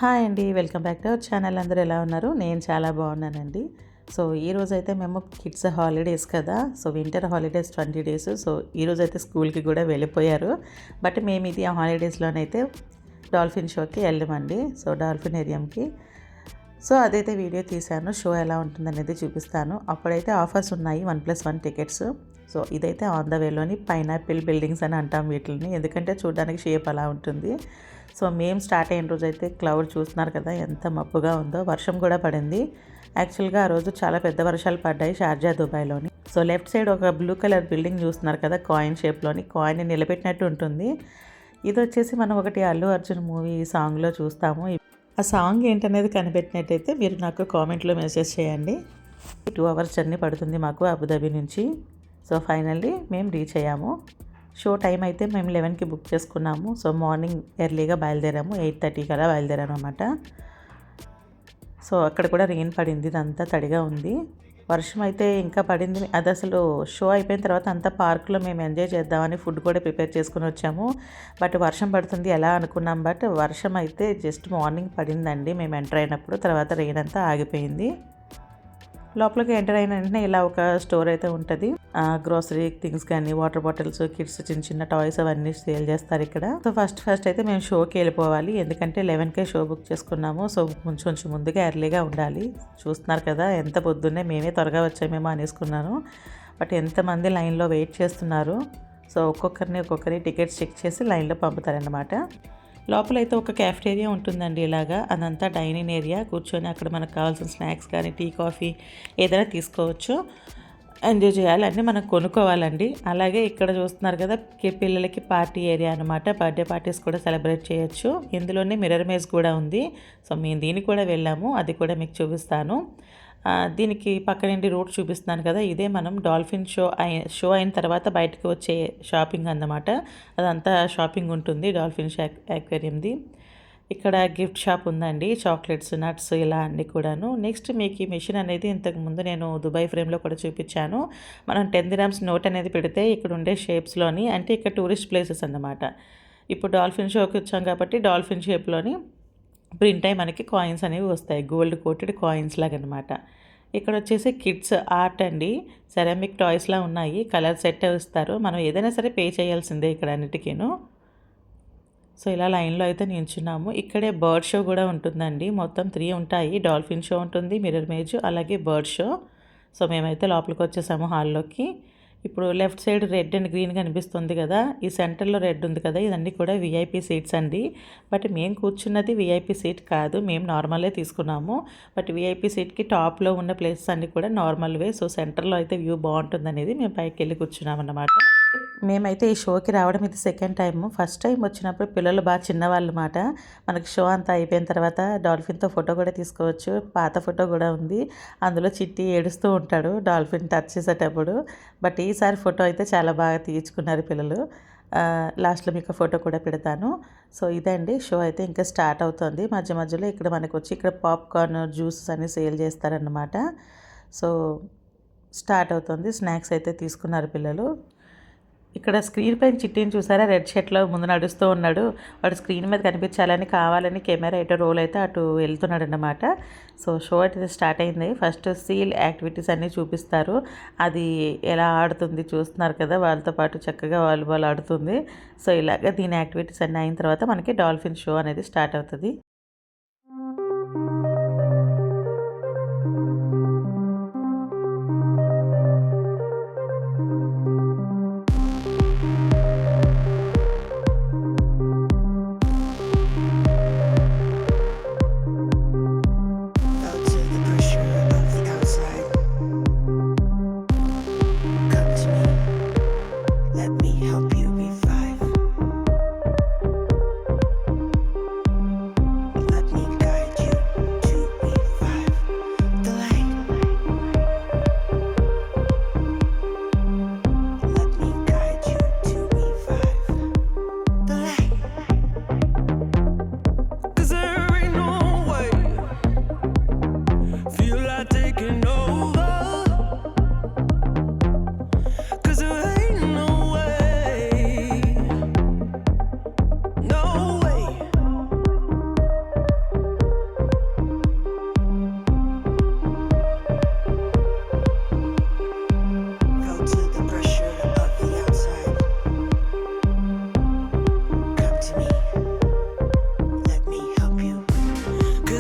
Hi అండి. Welcome back to our channel. అందరూ ఎలా ఉన్నారు? నేను చాలా బాగున్నానండి. సో ఈరోజైతే మేము కిడ్స్ హాలిడేస్ కదా, so winter holidays 20 days. So ఈరోజైతే స్కూల్కి కూడా వెళ్ళిపోయారు. బట్ మేము ఇది ఆ హాలిడేస్లోనైతే డాల్ఫిన్ షోకి వెళ్ళామండి. సో డాల్ఫిన్ ఏరియంకి. సో అదైతే వీడియో తీశాను. షో ఎలా ఉంటుందనేది చూపిస్తాను. అప్పుడైతే ఆఫర్స్ ఉన్నాయి, 1+1 టికెట్స్. సో ఇదైతే ఆన్ ద వేలోని పైనాపిల్ బిల్డింగ్స్ అని అంటాం వీటిని, ఎందుకంటే చూడడానికి షేప్ అలా ఉంటుంది. సో మేము స్టార్ట్ అయిన రోజు అయితే క్లౌడ్ చూస్తున్నారు కదా ఎంత మబ్బుగా ఉందో, వర్షం కూడా పడింది. యాక్చువల్గా ఆ రోజు చాలా పెద్ద వర్షాలు పడ్డాయి షార్జా, దుబాయ్లోని. సో లెఫ్ట్ సైడ్ ఒక బ్లూ కలర్ బిల్డింగ్ చూస్తున్నారు కదా, కాయిన్ షేప్లోని, కాయిన్ని నిలబెట్టినట్టు ఉంటుంది. ఇది వచ్చేసి మనం ఒకటి అల్లు అర్జున్ మూవీ సాంగ్లో చూస్తాము. ఆ సాంగ్ ఏంటనేది కనిపెట్టినట్టయితే మీరు నాకు కామెంట్లో మెసేజ్ చేయండి. 2 అవర్స్ జర్నీ పడుతుంది మాకు అబుదాబి నుంచి. సో ఫైనల్లీ మేము రీచ్ అయ్యాము. షో టైం అయితే మేము 11కి బుక్ చేసుకున్నాము. సో మార్నింగ్ ఎర్లీగా బయలుదేరాము, 8:30కి అలా బయలుదేరాము అనమాట. సో అక్కడ కూడా రెయిన్ పడింది, ఇదంతా తడిగా ఉంది. వర్షం అయితే ఇంకా పడింది. అది అసలు షో అయిపోయిన తర్వాత అంతా పార్క్లో మేము ఎంజాయ్ చేద్దామని ఫుడ్ కూడా ప్రిపేర్ చేసుకుని వచ్చాము. బట్ వర్షం పడుతుంది ఎలా అనుకున్నాం, బట్ వర్షం అయితే జస్ట్ మార్నింగ్ పడిందండి మేము ఎంటర్ అయినప్పుడు. తర్వాత రెయిన్ అంతా ఆగిపోయింది. లోపలికి ఎంటర్ అయిన వెంటనే ఇలా ఒక స్టోర్ అయితే ఉంటుంది. గ్రోసరీ థింగ్స్ కానీ, వాటర్ బాటిల్స్, కిడ్స్ చిన్న చిన్న టాయ్స్ అవన్నీ సేల్ చేస్తారు ఇక్కడ. సో ఫస్ట్ అయితే మేము షోకి వెళ్ళిపోవాలి, ఎందుకంటే 11కే షో బుక్ చేసుకున్నాము. సో కొంచెం ముందుగా ఎర్లీగా ఉండాలి. చూస్తున్నారు కదా ఎంత పొద్దున్నే, మేమే త్వరగా వచ్చామేమో అనేసుకున్నాను. బట్ ఎంతమంది లైన్లో వెయిట్ చేస్తున్నారు. సో ఒక్కొక్కరిని టికెట్స్ చెక్ చేసి లైన్లో పంపుతారన్నమాట. లోపలైతే ఒక క్యాఫ్టేరియా ఉంటుందండి. ఇలాగా అదంతా డైనింగ్ ఏరియా. కూర్చొని అక్కడ మనకు కావాల్సిన స్నాక్స్ కానీ, టీ, కాఫీ ఏదైనా తీసుకోవచ్చు. ఎంజాయ్ చేయాలి, అన్నీ మనం కొనుక్కోవాలండి. అలాగే ఇక్కడ చూస్తున్నారు కదా, పిల్లలకి పార్టీ ఏరియా అనమాట. బర్త్డే పార్టీస్ కూడా సెలబ్రేట్ చేయొచ్చు. ఇందులోనే మిర్రర్ మేజ్ కూడా ఉంది. సో మేము దీనికి కూడా వెళ్ళాము, అది కూడా మీకు చూపిస్తాను. దీనికి పక్క నుండి రూట్ చూపిస్తున్నాను కదా, ఇదే మనం డాల్ఫిన్ షో అయిన తర్వాత బయటకు వచ్చే షాపింగ్ అన్నమాట. అదంతా షాపింగ్ ఉంటుంది డాల్ఫిన్ యాక్వేరియంది. ఇక్కడ గిఫ్ట్ షాప్ ఉందండి, చాక్లెట్స్, నట్స్ ఇలా అన్నీ కూడాను. నెక్స్ట్ మీకు ఈ మిషన్ అనేది ఇంతకుముందు నేను దుబాయ్ ఫ్రేమ్లో కూడా చూపించాను. మనం 10 dirhams నోట్ అనేది పెడితే ఇక్కడ ఉండే షేప్స్లోని, అంటే ఇక్కడ టూరిస్ట్ ప్లేసెస్ అన్నమాట. ఇప్పుడు డాల్ఫిన్ షోకి వచ్చాం కాబట్టి డాల్ఫిన్ షేప్లోని ప్రింట్ అయ్యి మనకి కాయిన్స్ అనేవి వస్తాయి, గోల్డ్ కోటెడ్ కాయిన్స్ లాగా అనమాట. ఇక్కడ వచ్చేసి కిడ్స్ ఆర్ట్ అండి, సెరామిక్ టాయ్స్లా ఉన్నాయి. కలర్ సెట్ ఇస్తారు, మనం ఏదైనా సరే పే చేయాల్సిందే ఇక్కడ అన్నిటికీను. సో ఇలా లైన్లో అయితే నిల్చున్నాము. ఇక్కడే బర్డ్ షో కూడా ఉంటుందండి. మొత్తం 3 ఉంటాయి. డాల్ఫిన్ షో ఉంటుంది, మిర్రర్ మేజ్, అలాగే బర్డ్ షో. సో మేమైతే లోపలికి వచ్చేసాము హాల్లోకి. ఇప్పుడు left side red and green కనిపిస్తుంది కదా, ఈ సెంటర్లో రెడ్ ఉంది కదా, ఇదన్నీ కూడా విఐపి సీట్స్ అండి. బట్ మేము కూర్చున్నది విఐపి సీట్ కాదు, మేము నార్మలే తీసుకున్నాము. బట్ విఐపి సీట్కి టాప్లో ఉన్న ప్లేసెస్ అన్నీ కూడా నార్మల్వే. సో సెంటర్లో అయితే వ్యూ బాగుంటుంది అనేది మేము పైకి వెళ్ళి కూర్చున్నాం అన్నమాట. మేమైతే ఈ షోకి రావడం ఇది సెకండ్ టైము. ఫస్ట్ టైం వచ్చినప్పుడు పిల్లలు బాగా చిన్నవాళ్ళు మాట. మనకి షో అంతా అయిపోయిన తర్వాత డాల్ఫిన్తో ఫోటో కూడా తీసుకోవచ్చు. పాత ఫోటో కూడా ఉంది, అందులో చిట్టి ఏడుస్తూ ఉంటాడు డాల్ఫిన్ టచ్ చేసేటప్పుడు. బట్ ఈసారి ఫోటో అయితే చాలా బాగా తీయించుకున్నారు పిల్లలు. లాస్ట్లో మీకు ఫోటో కూడా పెడతాను. సో ఇదండి షో అయితే ఇంకా స్టార్ట్ అవుతుంది. మధ్యలో ఇక్కడ మనకు వచ్చి ఇక్కడ పాప్కార్న్, జ్యూసెస్ అన్ని సేల్ చేస్తారన్నమాట. సో స్టార్ట్ అవుతుంది. స్నాక్స్ అయితే తీసుకున్నారు పిల్లలు. ఇక్కడ స్క్రీన్ పైన చిట్టిని చూసారా, రెడ్ షర్ట్లో ముందు నడుస్తూ ఉన్నాడు. వాడు స్క్రీన్ మీద కనిపించాలని కావాలని కెమెరా ఎటో రోల్ అయితే అటు వెళ్తున్నాడు అన్నమాట. సో షో అయితే స్టార్ట్ అయింది. ఫస్ట్ సీల్ యాక్టివిటీస్ అన్నీ చూపిస్తారు. అది ఎలా ఆడుతుంది చూస్తున్నారు కదా, వాళ్ళతో పాటు చక్కగా వాలీబాల్ ఆడుతుంది. సో ఇలాగ దీని యాక్టివిటీస్ అన్నీ అయిన తర్వాత మనకి డాల్ఫిన్ షో అనేది స్టార్ట్ అవుతుంది. Felt to the pressure of the outside. Come to me, let me help you revive.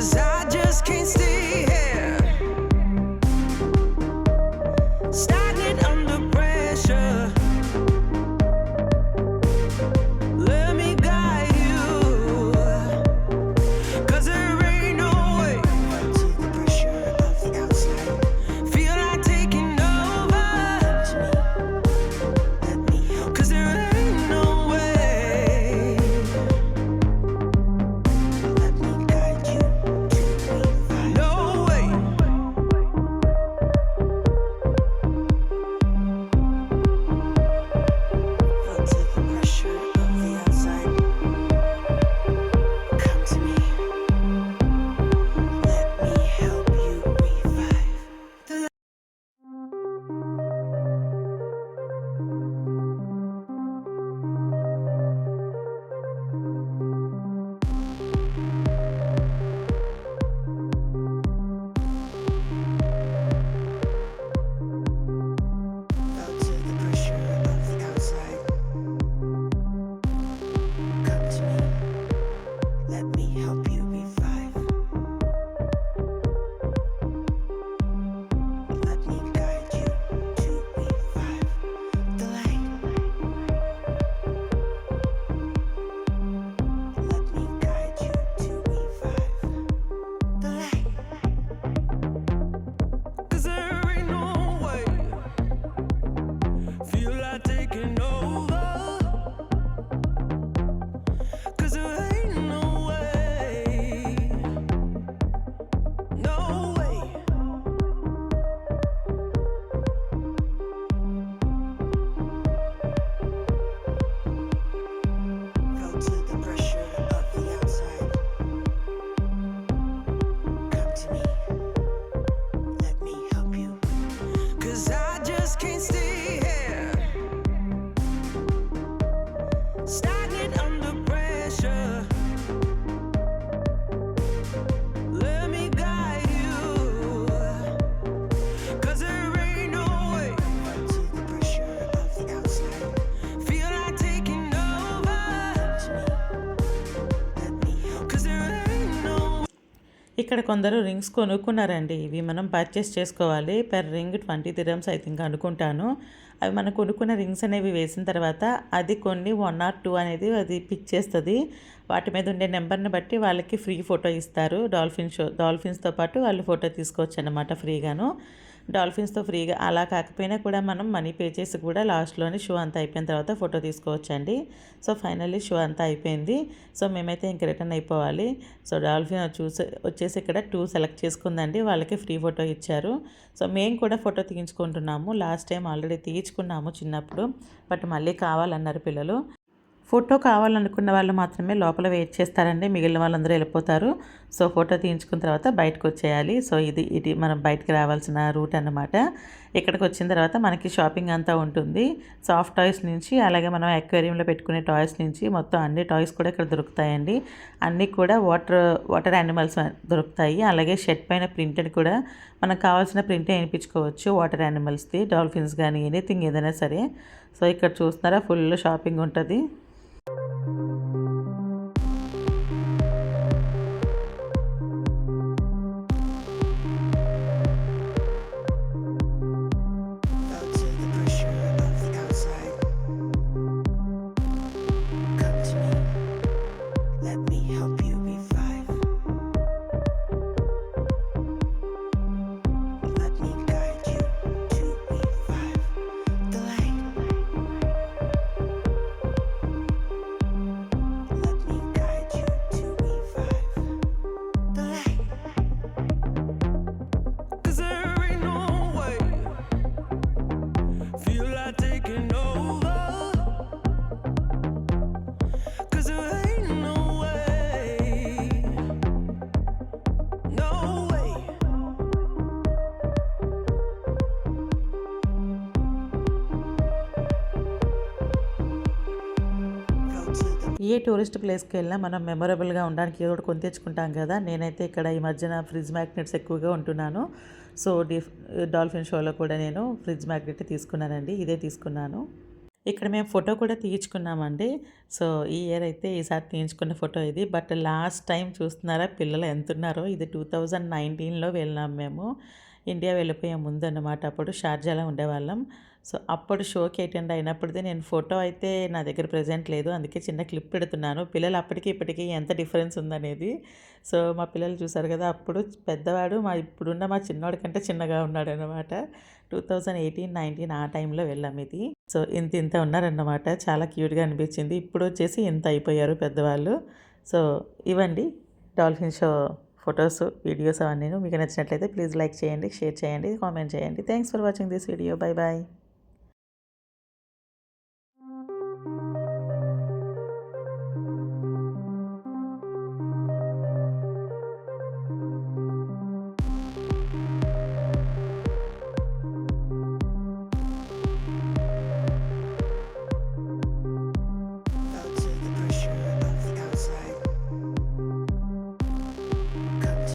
'Cause I just can't stay here, stagnant under pressure. Let me guide you, 'cause there ain't no way. To the pressure of the outside, feel like taking over. Let me help, 'cause there ain't no way. Let me guide you to me find. No way. Feel to the pressure of the outside. Come to me. Let me help you revive. Feel to the pressure of the outside. Come to me. Let me help you revive. Let me guide you to revive the light. Let me guide you to revive the light. 'Cause there ain't no way. Feel like taking over. 'Cause there ain't no way. No way. Feel to the pressure of the outside. Come to me. Let me help you. 'Cause I just can't stay here, stagnant under pressure. Let me guide you, 'cause there ain't no way. To the pressure of the outside, feel like taking over. Let me help, 'cause there ain't no. ఇక్కడ కొందరు rings కొనుక్కున్నారండి. ఇవి మనం purchase చేసుకోవాలి. Per ring 20 dirhams I think అనుకుంటాను. అవి మనం కొనుక్కున్న rings అనేవి వేసిన తర్వాత అది కొన్ని 1 or 2 అనేది అది పిక్ చేస్తుంది. వాటి మీద ఉండే నెంబర్ని బట్టి వాళ్ళకి ఫ్రీ ఫోటో ఇస్తారు. డాల్ఫిన్స్తో పాటు వాళ్ళు ఫోటో తీసుకోవచ్చు అన్నమాట ఫ్రీగాను. డాల్ఫిన్స్తో ఫ్రీగా అలా కాకపోయినా కూడా మనం మనీ పే చేసి కూడా లాస్ట్లోని షో అంతా అయిపోయిన తర్వాత ఫోటో తీసుకోవచ్చండి. సో ఫైనల్లీ షో అంతా అయిపోయింది. సో మేమైతే ఇంక రిటర్న్ అయిపోవాలి. సో డాల్ఫిన్ వచ్చేసి ఇక్కడ 2 సెలెక్ట్ చేసుకుందండి. వాళ్ళకి ఫ్రీ ఫోటో ఇచ్చారు. సో మేము కూడా ఫోటో తీయించుకుంటున్నాము. లాస్ట్ టైం ఆల్రెడీ తీయించుకున్నాము చిన్నప్పుడు. బట్ మళ్ళీ కావాలన్నారు పిల్లలు. ఫోటో కావాలనుకున్న వాళ్ళు మాత్రమే లోపల వెయిట్ చేస్తారండి. మిగిలిన వాళ్ళందరూ వెళ్ళిపోతారు. సో ఫోటో తీయించుకున్న తర్వాత బయటకు వచ్చేయాలి. సో ఇది మనం బయటకు రావాల్సిన రూట్ అన్నమాట. ఇక్కడికి వచ్చిన తర్వాత మనకి షాపింగ్ అంతా ఉంటుంది. సాఫ్ట్ టాయ్స్ నుంచి అలాగే మనం అక్వేరియంలో పెట్టుకునే టాయ్స్ నుంచి మొత్తం అన్ని టాయ్స్ కూడా ఇక్కడ దొరుకుతాయండి. అన్నీ కూడా వాటర్ యానిమల్స్ దొరుకుతాయి. అలాగే షర్ట్ పైన ప్రింటెడ్ కూడా మనకు కావాల్సిన ప్రింటే వేయించుకోవచ్చు. వాటర్ యానిమల్స్ది, డాల్ఫిన్స్ కానీ ఎనీథింగ్ ఏదైనా సరే. సో ఇక్కడ చూస్తున్నారా ఫుల్ షాపింగ్ ఉంటుంది. Feel to the pressure of the outside. Come to me. Let me help you revive. Let me guide you to revive the light. Let me guide you to revive the light. 'Cause there ain't no way. Feel like taking over. 'Cause there ain't no way. No way. Feel to the A tourist ప్లేస్కి వెళ్ళినా మనం మెమొరబుల్గా ఉండడానికి ఏదో ఒకటి కొని తెచ్చుకుంటాం కదా. నేనైతే ఇక్కడ ఈ మధ్యన ఫ్రిడ్జ్ మ్యాగ్నెట్స్ ఎక్కువగా ఉంటున్నాను. సో డాల్ఫిన్ షోలో కూడా నేను ఫ్రిడ్జ్ మ్యాగ్నెట్ తీసుకున్నానండి. ఇదే తీసుకున్నాను. ఇక్కడ మేము ఫోటో కూడా తీయించుకున్నామండి. సో, ఈ ఇయర్ అయితే ఈసారి తీయించుకున్న ఫోటో ఇది. బట్ లాస్ట్ టైం చూస్తున్నారా పిల్లలు ఎంతున్నారో, ఇది 2019లో వెళ్ళాం మేము. ఇండియా వెళ్ళిపోయే ముందన్నమాట. అప్పుడు షార్జాలో ఉండేవాళ్ళం. సో, అప్పుడు షోకి అటెండ్ అయినప్పుడుది నేను ఫోటో అయితే నా దగ్గర ప్రెజెంట్ లేదు. అందుకే చిన్న క్లిప్ పెడుతున్నాను. పిల్లలు అప్పటికి, ఇప్పటికి ఎంత డిఫరెన్స్ ఉందనేది. సో, మా పిల్లలు చూసారు కదా! అప్పుడు పెద్దవాడు ఇప్పుడున్న మా చిన్నోడి కంటే చిన్నగా ఉన్నాడనమాట. 2018, 19 ఆ టైంలో వెళ్ళాం ఇది. సో, ఇంత ఉన్నారన్నమాట. చాలా క్యూట్‌గా అనిపించింది. ఇప్పుడొచ్చేసి ఇంత అయిపోయారు పెద్దవాళ్ళు. సో, ఇవండి డాల్ఫిన్ షో ఫోటోస్, వీడియోస్ అవన్నీను. మీకు నచ్చినట్లయితే ప్లీజ్ లైక్ చేయండి, షేర్ చేయండి, కామెంట్ చేయండి. Thanks for watching this video. By by.